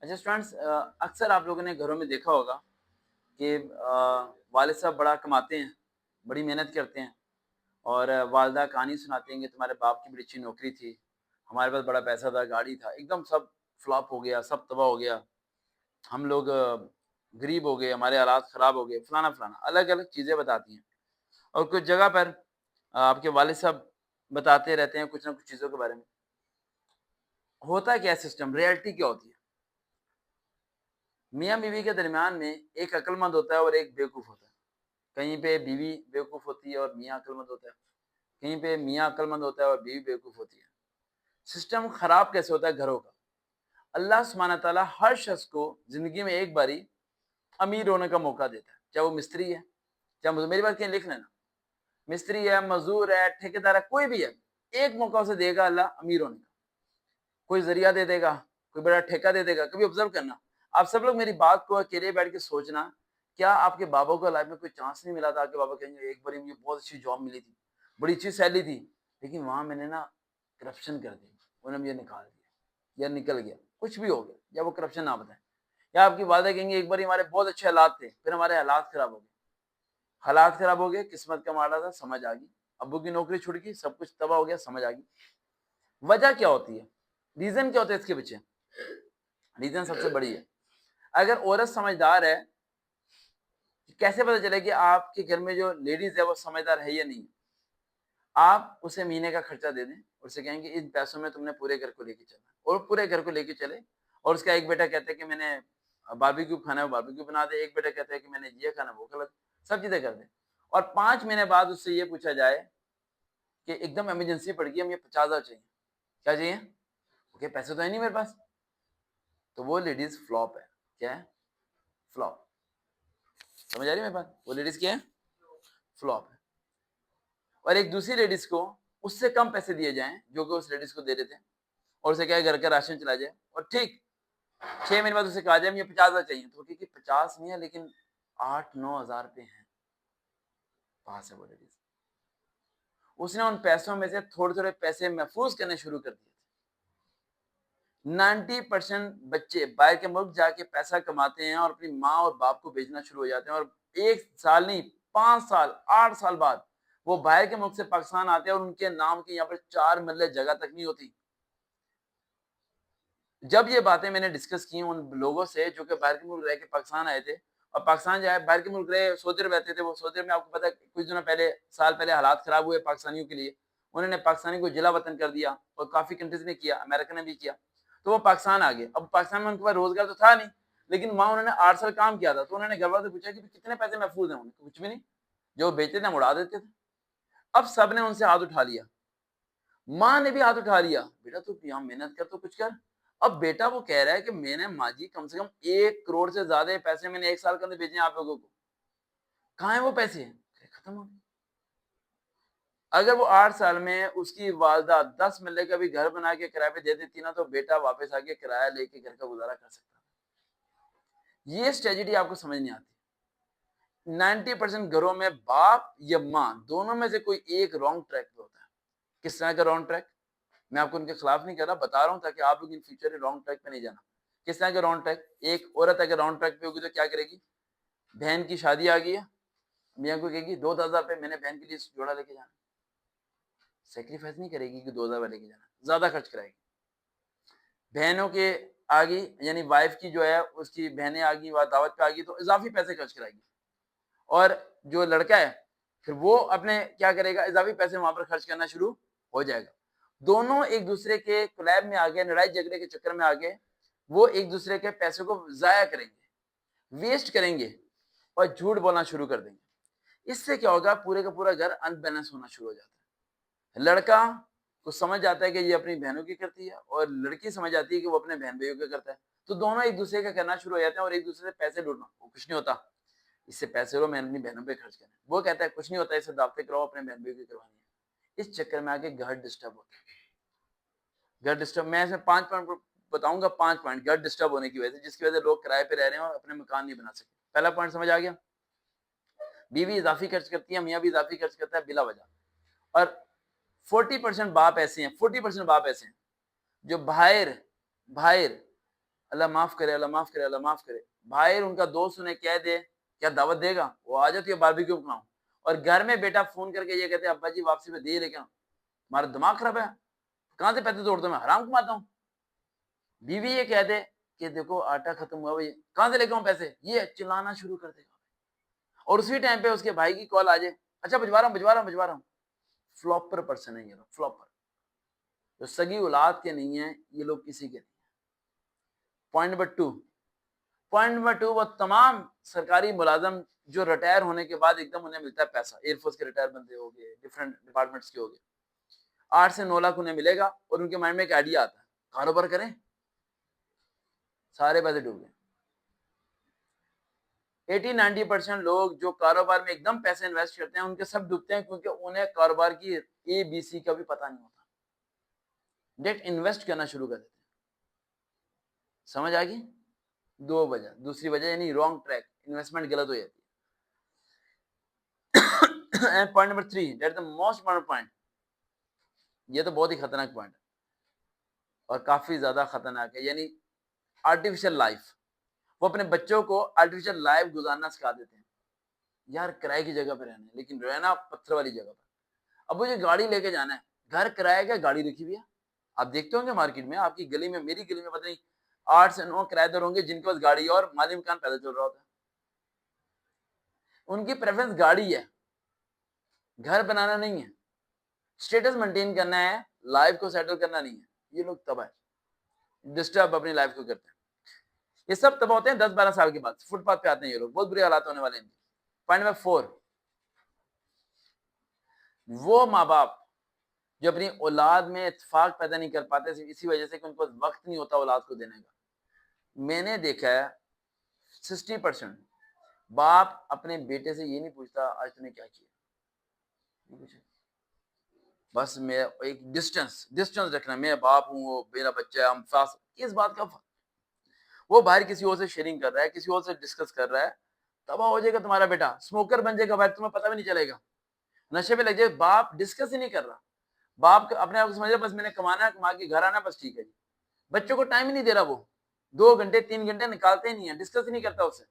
अच्छा स्टूडेंट्स, अक्सर आप लोगों ने घरों में देखा होगा कि वालिद साहब बड़ा कमाते हैं, बड़ी मेहनत करते हैं और वालिदा कहानी सुनाती हैं कि तुम्हारे बाप की बड़ी अच्छी नौकरी थी, हमारे पास बड़ा पैसा था, गाड़ी था, एकदम सब फ्लॉप हो गया, सब तबाह हो गया, हम लोग गरीब हो गए, हमारे हालात ख़राब हो गए, फलाना-फलाना, अलग-अलग चीज़ें बताती हैं। और कुछ जगह पर आपके वालिद साहब बताते रहते हैं कुछ ना कुछ चीज़ों के बारे में। होता क्या है सिस्टम, रियलिटी क्या होती है? मियाँ-बीवी के दरमियान में एक अक्लमंद होता है और एक बेवकूफ़ होता है। कहीं पे बीवी बेवकूफ़ होती है और मियाँ अक्लमंद होता है। कहीं पे मियाँ अक्लमंद होता है और बीवी बेवकूफ़ होती है। सिस्टम खराब कैसे होता है घरों का? अल्लाह सुब्हानहू व तआला हर शख्स को ज़िंदगी में एक बारी अमीर होने का मौका देता है। चाहे वो मिस्त्री है, चाहे मेरी बात कहीं लिख लेना। मिस्त्री है, मज़दूर है, ठेकेदार है, कोई भी है। एक मौका उसे देगा अल्लाह अमीर होने का। कोई ज़रिया दे देगा, कोई बड़ा ठेका दे देगा। कभी ऑब्ज़र्व करना, आप सब लोग मेरी बात को अकेले बैठ के सोचना, क्या आपके बाबा को लाइफ़ में कोई चांस नहीं मिला था? आपके बाबा कहेंगे एक बारी मुझे बहुत अच्छी जॉब मिली थी, बड़ी अच्छी सैलरी थी, लेकिन वहाँ मैंने ना करप्शन कर दी, उन्होंने मुझे निकाल दिया या निकल गया, कुछ भी हो गया या वो करप्शन ना बताएँ। या आपकी वालिदा कहेंगी एक बारी हमारे बहुत अच्छे हालात थे, फिर हमारे हालात खराब हो गए। हालात खराब हो गए, किस्मत का माड़ा था, समझ आ गई। अब्बू की नौकरी छूट गई, सब कुछ तबाह हो गया, समझ आ गई। वजह क्या होती है? रीज़न क्या होता है इसके पीछे? रीज़न सबसे बड़ी है। अगर औरत समझदार है, कैसे पता चले कि आपके घर में जो लेडीज़ है वो समझदार है या नहीं? आप उसे महीने का खर्चा दे दें और उसे कहें कि इन पैसों में तुमने पूरे घर को लेके चलना है और पूरे घर को लेके चले। और उसका एक बेटा कहता है कि मैंने बारबेक्यू खाना है, वो बारबेक्यू बना दे, एक बेटा कहता है कि मैंने ये खाना है, वो खाना, सब चीज़ें कर दें। और 5 महीने बाद उससे ये पूछा जाए कि एकदम इमरजेंसी पड़ गई, हमें 50,000 चाहिए। क्या चाहिए? ओके, पैसे तो है नहीं मेरे पास। तो वो लेडीज़ फ्लॉप है। क्या है? फ्लॉप। समझ आ रही है मेरी बात? वो लेडीज़ क्या है? फ्लॉप है। और एक दूसरी लेडीज़ को उससे कम पैसे दिए जाएँ, जो कि उस लेडीज़ को दे रहे थे, और उसे क्या है घर का राशन चला जाए और ठीक 6 महीने बाद उसे कहा जाए मुझे 50,000 चाहिए, तो वो कहेगी 50 नहीं है लेकिन 8-9 हज़ार रुपए हैं, पास है वो लेडीज़। उसने उन पैसों में से थोड़े-थोड़े पैसे महफ़ूज़ करने शुरू कर दिए थे। 90% बच्चे बाहर के मुल्क जाके पैसा कमाते हैं और अपनी माँ और बाप को भेजना शुरू हो जाते हैं और 1 साल नहीं, 5 साल, 8 साल बाद वो बाहर के मुल्क से पाकिस्तान आते हैं और उनके नाम की यहाँ पर 4 मरले जगह तक नहीं होती। जब ये बातें मैंने डिस्कस की उन लोगों से जो कि बाहर के मुल्क रह के पाकिस्तान आए थे और पाकिस्तान जाए बाहर के मुल्क रहे, सऊदी अरब रहते थे, वो सऊदी अरब में आपको पता है कुछ दिनों पहले, साल पहले हालात खराब हुए पाकिस्तानियों के लिए, उन्होंने पाकिस्तानी को जिला वतन कर दिया और काफी कंट्रीज ने किया, अमेरिका ने भी किया, तो वो पाकिस्तान आ गए। अब पाकिस्तान में उनके पास रोजगार तो था नहीं, लेकिन वहां उन्होंने 8 साल काम किया था, तो उन्होंने घर वालों से पूछा कि कितने पैसे महफूज हैं, उन्हें कुछ भी नहीं, जो बेचते थे हम उड़ा देते थे। अब सबने उनसे हाथ उठा लिया, माँ ने भी हाथ उठा लिया, बेटा तू यहाँ मेहनत कर तो कुछ कर। अब बेटा वो कह रहा है कि मैंने माँ जी कम से कम 1 करोड़ से ज्यादा पैसे मैंने 1 साल के अंदर भेजे हैं आप लोगों को, कहाँ है वो पैसे? खत्म हो गए। अगर वो 8 साल में उसकी वालदा 10 मरले का भी घर बना के किराए पे दे देती ना, तो बेटा वापस आके किराया लेके घर का गुजारा कर सकता। ये स्ट्रेटेजी आपको समझ नहीं आती। 90% घरों में बाप या माँ दोनों में से कोई एक रॉन्ग ट्रैक पे होता है। किस तरह का रॉन्ग ट्रैक? मैं आपको उनके खिलाफ नहीं कर रहा, बता रहा हूँ ताकि आप लोग इन फ्यूचर रॉन्ग ट्रैक पे नहीं जाना। किस तरह का रॉन्ग ट्रैक? एक औरत अगर रॉन्ग ट्रैक पे होगी तो क्या करेगी? बहन की शादी आ गई है, मियाँ को कहेगी 2,000 रुपए मैंने बहन के लिए जोड़ा लेके जाना। सेक्रीफाइस नहीं करेगी कि 2,000 लेके जाना, ज्यादा खर्च कराएगी। बहनों के आ गई, यानी वाइफ की जो है उसकी बहनें आ गई, वह दावत पे आ गई, तो इजाफी पैसे खर्च कराएगी। और जो लड़का है फिर वो अपने क्या करेगा, इजाफी पैसे वहां पर खर्च करना शुरू हो जाएगा। दोनों एक दूसरे के क्लैब में आ गए, लड़ाई झगड़े के चक्कर में आ गए, वो एक दूसरे के पैसे को जाया करेंगे, वेस्ट करेंगे और झूठ बोलना शुरू कर देंगे। इससे क्या होगा, पूरे का पूरा घर अनबैलेंस होना शुरू हो जाता है। लड़का को समझ आता है कि ये अपनी बहनों की करती है और लड़की समझ आती है कि वो अपने बहन भाइयों का करता है, तो दोनों एक दूसरे का करना शुरू हो जाते हैं और एक दूसरे से पैसे लूटना। वो कुछ नहीं होता, इससे पैसे लो, मैंने अपनी बहनों पे खर्च करना है। वो कहता है कुछ नहीं होता, इससे दावतें कराओ, अपने बहन भाइयों की करवानी है। इस चक्कर में आके घर डिस्टर्ब होता है। घर डिस्टर्ब, मैं इसमें 5 पॉइंट बताऊंगा, 5 पॉइंट घर डिस्टर्ब होने की वजह से, जिसकी वजह से लोग किराए पे रह रहे हैं और अपने मकान नहीं बना सके। पहला पॉइंट समझ आ गया? बीवी इजाफी खर्च करती है, मियाँ भी इजाफी खर्च करता है बिला वजह। और 40% बाप ऐसे हैं, 40% बाप ऐसे हैं जो बाहर बाहर अल्लाह माफ करे, अल्लाह माफ करे, अल्लाह माफ करे। भाई उनका दोस्त उन्हें कह दे क्या दावत देगा, वो आ जाती है बारबेक्यू बनाओ, और घर में बेटा फोन करके ये कहते हैं अब्बा जी वापसी में दिए लेके आओ। हमारा दिमाग खराब है, कहाँ से पैसे तोड़ता हूँ मैं, हराम कमाता हूँ। बीवी ये कह दे कि देखो आटा खत्म हुआ भाई, कहाँ से लेके आऊं पैसे, ये चिल्लाना शुरू कर देगा। और उसी टाइम पे उसके भाई की कॉल आ जाए, अच्छा भिजवा रहा हूँ भिजवा रहा हूँ भिजवा रहा हूँ। फ्लॉपर पर्सन है ये लोग, फ्लॉपर जो सगी औलाद के नहीं है, ये लोग किसी के नहीं। पॉइंट नंबर 2, वो तमाम सरकारी मुलाजम जो रिटायर होने के बाद एकदम उन्हें मिलता है पैसा, एयरफोर्स के रिटायर बंदे हो गए, डिफरेंट डिपार्टमेंट्स के हो गए, 8 से 9 लाख उन्हें मिलेगा, और उनके माइंड में एक आइडिया आता है कारोबार करें, सारे पैसे डूब गए। 80-90% लोग जो कारोबार में एकदम पैसे इन्वेस्ट करते हैं उनके सब डूबते हैं, क्योंकि उन्हें कारोबार की ABC का भी पता नहीं होता, डायरेक्ट इन्वेस्ट करना शुरू कर देते हैं। समझ आ गई? 2 वजह, दूसरी वजह यानी रॉन्ग ट्रैक, इन्वेस्टमेंट गलत हो जाती है। And point number 3, that is the most important point, ये तो बहुत ही खतरनाक पॉइंट है और काफी ज्यादा खतरनाक है, यानी आर्टिफिशियल लाइफ। वो अपने बच्चों को आर्टिफिशियल लाइफ गुजारना सिखा देते हैं। यार किराए की जगह पे रहना है, लेकिन रहना पत्थर वाली जगह पर। अब मुझे गाड़ी लेके जाना है, घर किराए का गाड़ी रखी हुई है। आप देखते होंगे मार्केट में, आपकी गली में, मेरी गली में पता नहीं 8 से 9 किराएदार होंगे जिनके पास गाड़ी और माली मकान पैदल चल रहा होता है। उनकी प्रेफरेंस गाड़ी है, घर बनाना नहीं है, स्टेटस मेंटेन करना है, लाइफ को सेटल करना नहीं है। ये लोग तबाह डिस्टर्ब अपनी लाइफ को करते हैं। ये सब तबाह होते हैं 10-12 साल के बाद, फुटपाथ पे आते हैं ये लोग, बहुत बुरे हालात होने वाले हैं इनके। पॉइंट नंबर 4, वो माँ बाप जो अपनी औलाद में इत्तेफाक पैदा नहीं कर पाते इसी वजह से कि उनके पास वक्त नहीं होता औलाद को देने का। मैंने देखा है 60% बाप अपने बेटे से ये नहीं पूछता आज तूने क्या किया, नहीं पूछे। बस मैं एक डिस्टेंस रखना, मैं बाप हूँ, वो मेरा बच्चा है, हम सास, इस बात का वो बाहर किसी और से शेयरिंग कर रहा है, किसी और से डिस्कस कर रहा है, तबाह हो जाएगा तुम्हारा बेटा, स्मोकर बन जाएगा भाई, तुम्हें पता भी नहीं चलेगा, नशे में लग जाए। बाप डिस्कस ही नहीं कर रहा, बाप अपने आप को समझ बस मैंने कमाना है, कमा के घर आना, बस ठीक है जी। बच्चों को टाइम ही नहीं दे रहा, वो 2 घंटे 3 घंटे निकालते ही नहीं है, डिस्कस ही नहीं करता उससे,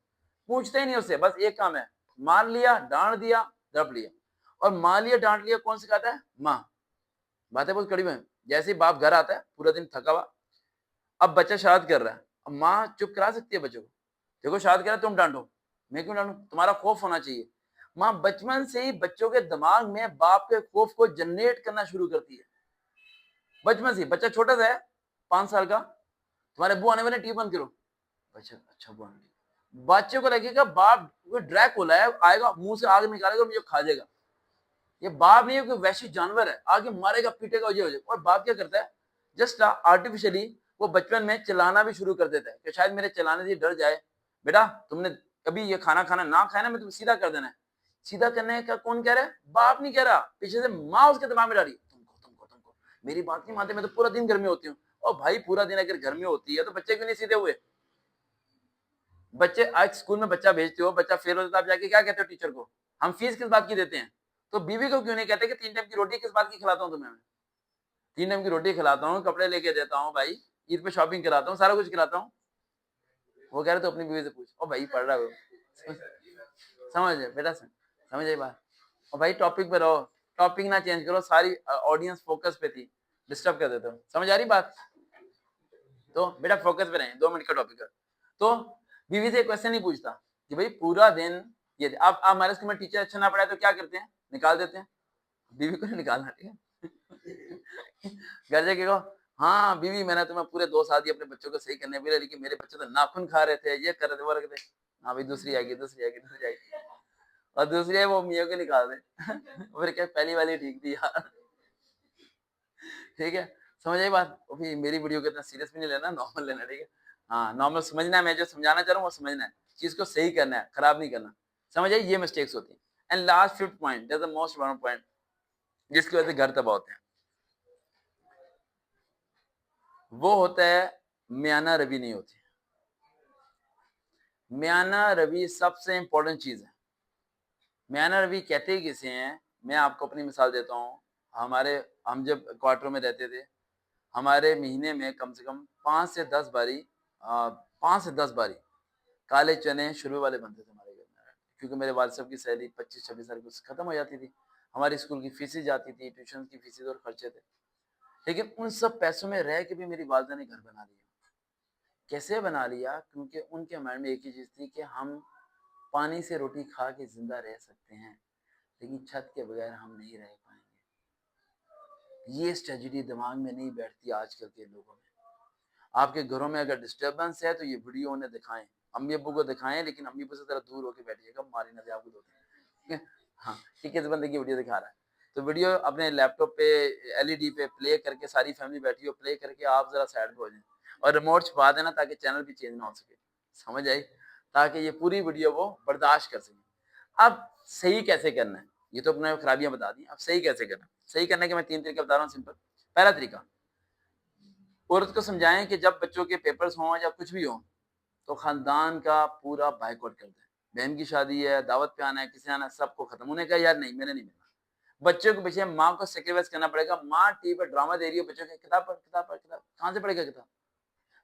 पूछते ही नहीं उससे, बस एक काम है, मार लिया, डांट दिया, दब लिया। और मार लिया डांट लिया कौन सिखाता है? माँ। बातें बहुत कड़ी में, जैसे ही बाप घर आता है पूरा दिन थका हुआ, अब बच्चा शरारत कर रहा है, अब माँ चुप करा सकती है बच्चों को, देखो शरारत कर रहा है तुम डांटो, मैं क्यों डांटू, तुम्हारा खौफ होना चाहिए। माँ बचपन से ही बच्चों के दिमाग में बाप के खौफ को जनरेट करना शुरू करती है, बचपन से। बच्चा छोटा सा है, 5 साल का, तुम्हारे बुआ आने वाले, टीवी बंद करो, बच्चा अच्छा बुआ, बच्चे को लगेगा बाप कोई ड्रैकुला है, आएगा मुंह से आग निकालेगा और मुझे खा जाएगा। ये बाप नहीं है, कोई वैश्विक जानवर है, आगे मारेगा पीटेगा, ये हो जाएगा। और बाप क्या करता है, जस्ट आर्टिफिशियली वो बचपन में चिल्लाना भी शुरू कर देता है कि शायद मेरे चिल्लाने से डर जाए, बेटा तुमने कभी ये खाना खाना ना खाया ना, मैं तुम्हें सीधा कर देना है। सीधा करने का कौन कह रहा है? बाप नहीं कह रहा, पीछे से माँ उसके दिमाग में डाली, तुमको मेरी बात नहीं मानते, मैं तो पूरा दिन घर में होती हूँ। और भाई पूरा दिन अगर घर में होती है तो बच्चे क्यों नहीं सीधे हुए? बच्चे आज स्कूल में बच्चा भेजते हो, बच्चा फेल होता है, आप जाके क्या कहते हो टीचर को? हम फीस किस बात की देते हैं? तो बीवी को क्यों नहीं कहते कि 3 टाइम की रोटी किस बात की खिलाता हूँ तुम्हें? मैं 3 टाइम की रोटी खिलाता हूँ, कपड़े लेके देता हूँ भाई, ईद पे शॉपिंग कराता हूँ, सारा कुछ खिलाता हूँ। वो कह रहे तो अपनी बीवी से पूछ, ओ भाई पढ़ रहा हो, समझ बेटा, समझ आई बात। और भाई टॉपिक पे रहो, टॉपिक ना चेंज करो, सारी ऑडियंस फोकस पे थी, डिस्टर्ब कर देते हो। समझ आ रही बात? तो बेटा फोकस पे रहें, 2 मिनट का टॉपिक है। तो बीवी से क्वेश्चन नहीं पूछता कि भाई पूरा दिन ये, अब हमारे स्कूल में टीचर अच्छा ना पढ़ाए तो क्या करते हैं? निकाल देते हैं। बीवी को नहीं निकालना, ठीक है। घर जाके कहो, हाँ बीवी मैंने तुम्हें पूरे 2 साल दिए अपने बच्चों को सही करने के लिए, लेकिन मेरे बच्चे तो नाखून खा रहे थे, ये कर रहे थे, वो रहे थे। हाँ भाई दूसरी आएगी, दूसरी आएगी, दूसरी आएगी, और दूसरी है वो मियों को निकाल दे। फिर क्या पहली वाली ठीक थी यार। ठीक है, समझ आई बात? अभी मेरी वीडियो को इतना सीरियस भी नहीं लेना, नॉर्मल लेना, ठीक है। हाँ नॉर्मल समझना है, मैं जो समझाना चाह रहा हूँ वो समझना है, चीज को सही करना है, खराब नहीं करना। समझ आई? ये मिस्टेक्स होती है। And last 5th point, that's the most important point, जिसकी वजह से घर तबाह होते हैं, वो होता है मियाना रवि नहीं होती। मियाना रवि सबसे इंपॉर्टेंट चीज है। मियाना रवि कहते ही किसे हैं? मैं आपको अपनी मिसाल देता हूँ। हम जब क्वार्टर में रहते थे, हमारे महीने में कम से कम 5 से 10 बारी 5 से 10 बारी काले चने शुरू वाले बनते थे हमारे घर में, क्योंकि मेरे वालिद साहब की सैलरी 25-26 हज़ार कुछ खत्म हो जाती थी, हमारी स्कूल की फीसें जाती थी, ट्यूशन की फीसें और खर्चे थे। लेकिन उन सब पैसों में रह के भी मेरी वालदा ने घर बना लिया। कैसे बना लिया? क्योंकि उनके माइंड में एक ही चीज़ थी कि हम पानी से रोटी खा के जिंदा रह सकते हैं, लेकिन छत के बगैर हम नहीं रह पाएंगे। ये स्ट्रेटजी दिमाग में नहीं बैठती आजकल के लोगों में। आपके घरों में अगर डिस्टर्बेंस है तो ये वीडियो उन्हें दिखाएं, अम्मी अब्बू को दिखाएं, लेकिन अम्मी अब्बू से जरा दूर होकर बैठिएगा, मारी ना दे आपको दो तीन। हाँ, कि किस बंदे की वीडियो दिखा रहा है, तो वीडियो अपने लैपटॉप पे एलईडी पे प्ले करके सारी फैमिली बैठी हो, प्ले करके आप जरा साइड पे हो जाएं और रिमोट छुपा देना ताकि चैनल भी चेंज ना हो सके, समझ आई? ताकि ये पूरी वीडियो वो बर्दाश्त कर सकें। अब सही कैसे करना है, ये तो अपने खराबियां बता दी, अब सही कैसे करना है? सही करने के मैं 3 तरीके बता रहा हूँ सिंपल। पहला तरीका, औरत को समझाएं कि जब बच्चों के पेपर्स हों या कुछ भी हो तो खानदान का पूरा बाइकआउट कर दें। बहन की शादी है, दावत पे आना है, किसी आना है, सबको खत्म। उन्हें कहा यार नहीं, मैंने नहीं मिलना। बच्चों के पीछे माँ को सेक्रीफाइस करना पड़ेगा। माँ टीवी पर ड्रामा दे रही है, बच्चों की किताब पढ़, किताब पढ़, किताब कहाँ से पढ़ेगा किताब?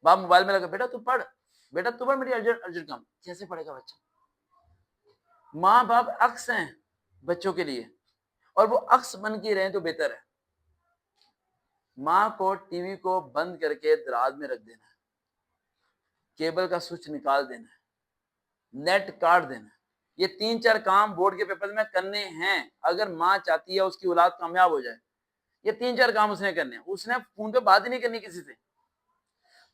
बाप मोबाइल में लगा, बेटा तू पढ़, बेटा तू पढ़, मेरी अर्जेंट अर्जेंट काम। कैसे पढ़ेगा बच्चा? माँ बाप अक्स हैं बच्चों के लिए, और वो अक्स बन के रहे तो बेहतर है। माँ को टीवी को बंद करके दराज में रख देना है, केबल का स्विच निकाल देना है, नेट काट देना है। ये 3-4 काम बोर्ड के पेपर में करने हैं। अगर माँ चाहती है उसकी औलाद कामयाब हो जाए, ये 3-4 काम उसने करने हैं। उसने फोन पे बात ही नहीं करनी किसी से,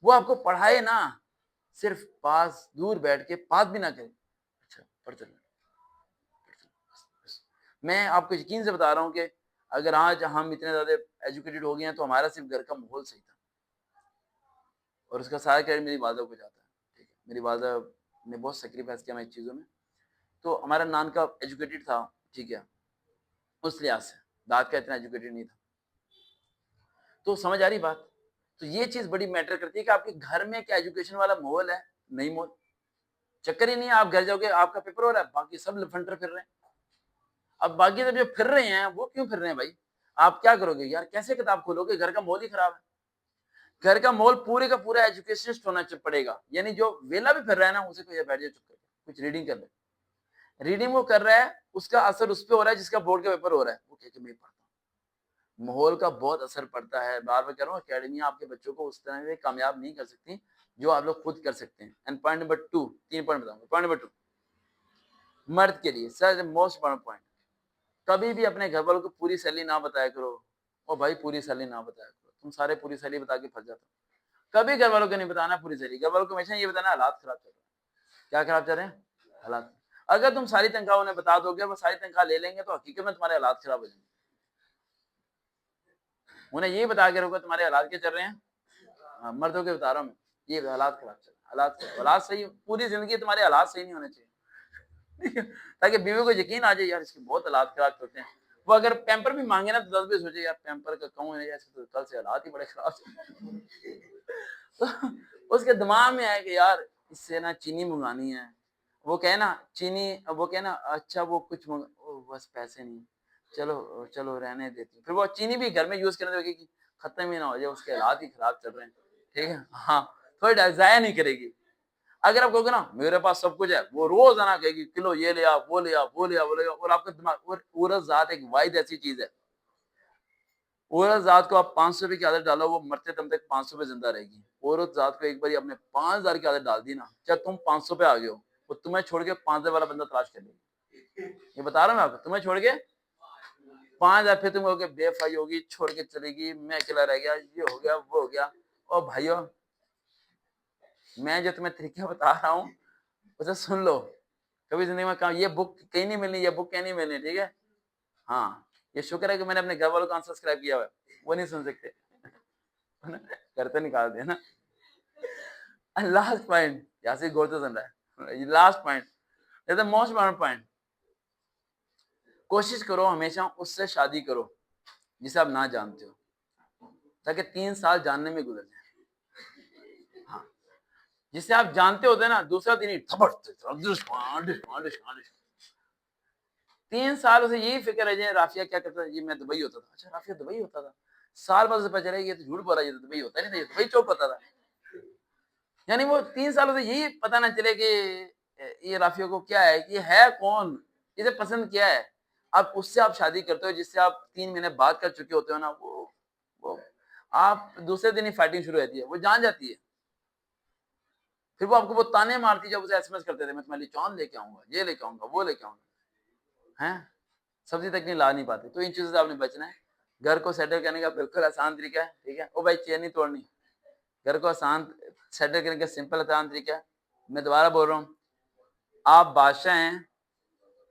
वो आपको पढ़ाए ना, सिर्फ पास दूर बैठ के बात भी ना करे, अच्छा पढ़ चल। मैं आपको यकीन से बता रहा हूँ कि अगर आज हम इतने ज्यादा एजुकेटेड हो गए हैं तो हमारा सिर्फ घर का माहौल सही था, और उसका सारा क्रेडिट मेरी वालदा को जाता है। ठीक है, मेरी वालदा ने बहुत सेक्रीफाइस किया मैं चीज़ों में। तो हमारा नान का एजुकेटेड था, ठीक है, उस लिहाज से दाद का इतना एजुकेटेड नहीं था। तो समझ आ रही बात? तो ये चीज बड़ी मैटर करती है कि आपके घर में क्या एजुकेशन वाला माहौल है, नहीं माहौल। चक्कर ही नहीं है, आप घर जाओगे आपका पेपर हो रहा है, बाकी सब लफंटर फिर रहे हैं। अब बाकी सब जो फिर रहे हैं वो क्यों फिर रहे हैं भाई? आप क्या करोगे यार, कैसे किताब खोलोगे? घर का माहौल ही खराब है। घर का माहौल पूरे का पूरा एजुकेशनिस्ट होना पड़ेगा, यानी जो वेला भी फिर रहा है ना, उसे कोई बैठ जाए चुप करके कुछ रीडिंग कर ले। रीडिंग वो कर रहा है, उसका असर उस पर हो रहा है जिसका बोर्ड का पेपर हो रहा है, वो कह के मैं पढ़ता हूँ। माहौल का बहुत असर पड़ता है। बार बार कह रहा हूँ, अकेडमियां आपके बच्चों को उस तरह से कामयाब नहीं कर सकती जो आप लोग खुद कर सकते हैं। एंड पॉइंट नंबर 2, 3 पॉइंट बताऊंगा। पॉइंट नंबर 2, मर्द के लिए सर मोस्ट इम्पोर्टेंट पॉइंट, कभी भी अपने घर वालों को पूरी सैलरी ना बताया करो। ओ भाई पूरी सैलरी ना बताया करो, तुम सारे पूरी सैलरी बता के फंस जाते हो। कभी घर वालों को नहीं बताना पूरी सैलरी। घर वालों को हमेशा ये बताना हालात खराब चल रहे हैं। क्या खराब चल रहे हैं? हालात। अगर तुम सारी तनख्वाह उन्हें बता दोगे, वो सारी तनख्वाह ले लेंगे, तो हकीकत में तुम्हारे हालात खराब हो जाएंगे। उन्हें ये बता के रखो तुम्हारे हालात क्या चल रहे हैं। हाँ, मर्दों के बता रहा हूँ मैं, ये हालात खराब चल रहे हैं, हालात सही, पूरी जिंदगी तुम्हारे हालात सही नहीं होने चाहिए। ताकि बीवी को यकीन आ जाए यार इसके बहुत हालात खराब चलते हैं। वो अगर पैम्पर भी मांगे ना तो 10 भी सोचे यार पैम्पर का कहूँ यार, तो कल से हालात ही बड़े खराब चल। तो उसके दिमाग में आया कि यार इससे ना चीनी मंगानी है, वो कहे ना चीनी, वो कहे ना अच्छा वो कुछ बस पैसे नहीं, चलो चलो रहने देती। फिर वो चीनी भी घर में यूज करने देगी कि खत्म ही ना हो जाए, उसके हालात ही खराब चल रहे हैं। ठीक है, हाँ, थोड़ी जाया नहीं करेगी। अगर आप कहोगे ना मेरे पास सब कुछ है, वो रोज आना कहेगी किलो ये ले आ, वो ले आ, वो ले आ, वो ले आ, और आपका दिमाग। और औरत जात एक वाहिद ऐसी चीज है, औरत जात को आप 500 रुपए की आदत डालो, वो मरते दम तक 500 पे जिंदा रहेगी। औरत जात को एक बार आपने 5000 की आदत डाल दी ना, चाहे तुम 500 पे आ गए हो, वो तुम्हें छोड़ के 5000 वाला बंदा तलाश कर लेगी। ये बता रहा हूँ मैं आपको, तुम्हें छोड़ के 5000, फिर तुम कहोगे बेवफाई होगी, छोड़ के चलेगी, मैं अकेला रह गया, ये हो गया वो हो गया। और भाइयों, मैं जो तुम्हें तरीका बता रहा हूँ उसे सुन लो। कभी जिंदगी में कहा ये बुक कहीं नहीं मिलनी, ये बुक कहीं नहीं मिलनी, ठीक है? हाँ, ये शुक्र है कि मैंने अपने घर वालों को अनसब्सक्राइब किया हुआ है, वो नहीं सुन सकते। घर तो निकाल दिया ना। लास्ट पॉइंट, यहाँ से गौर तो सुन रहा है, last point, most important point, कोशिश करो हमेशा उससे शादी करो जिसे आप ना जानते हो, ताकि 3 साल जानने में गुजर जाए। हाँ, जिसे आप जानते होते ना, दूसरा दिन ही थपड़ 3 साल उसे यही फिक्र रह जाए राफिया क्या करता था, जी मैं दुबई होता था। अच्छा राफिया दुबई होता था? साल बाद से पता चला ये तो झूठ बोल रहा है, ये तो दुबई होता नहीं था, ये दुबई चौक होता था। यानी वो 3 सालों से यही पता ना चले कि ये राफिया को क्या है, ये है कौन, इसे पसंद क्या है। अब उससे आप शादी करते हो जिससे आप 3 महीने बात कर चुके होते हो ना, वो आप दूसरे दिन ही फाइटिंग शुरू रहती है, वो जान जाती है। फिर वो आपको वो ताने मारती है जब उसे एसएमएस करते थे, मैं तुम्हारे लिए चाँद लेके आऊँगा, ये लेके आऊँगा, वो लेके आऊँगा, हैं? सब्ज़ी तक नहीं ला नहीं पाते, तो इन चीज़ों से आपने बचना है। घर को सेटल करने का बिल्कुल आसान तरीका है, ठीक है? ओ भाई चेन नहीं तोड़नी, घर को आसान सेटल करने का सिंपल आसान तरीका है। मैं दोबारा बोल रहा हूँ, आप बादशाह हैं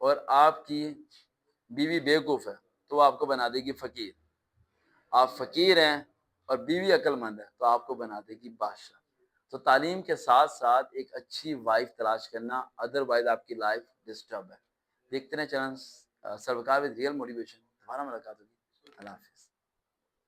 और आपकी बीवी बेवकूफ़ है, तो वो आपको बना देगी फ़कीर। आप फ़कीर हैं और बीवी अक्लमंद है, तो आपको बना देगी बादशाह। तो तालीम के साथ-साथ एक अच्छी वाइफ़ तलाश करना, अदरवाइज़ आपकी लाइफ़ डिस्टर्ब है। देखते रहें चैनल सरवकार विद रियल मोटिवेशन। दोबारा मुलाकात होगी। अल्लाह हाफ़िज़।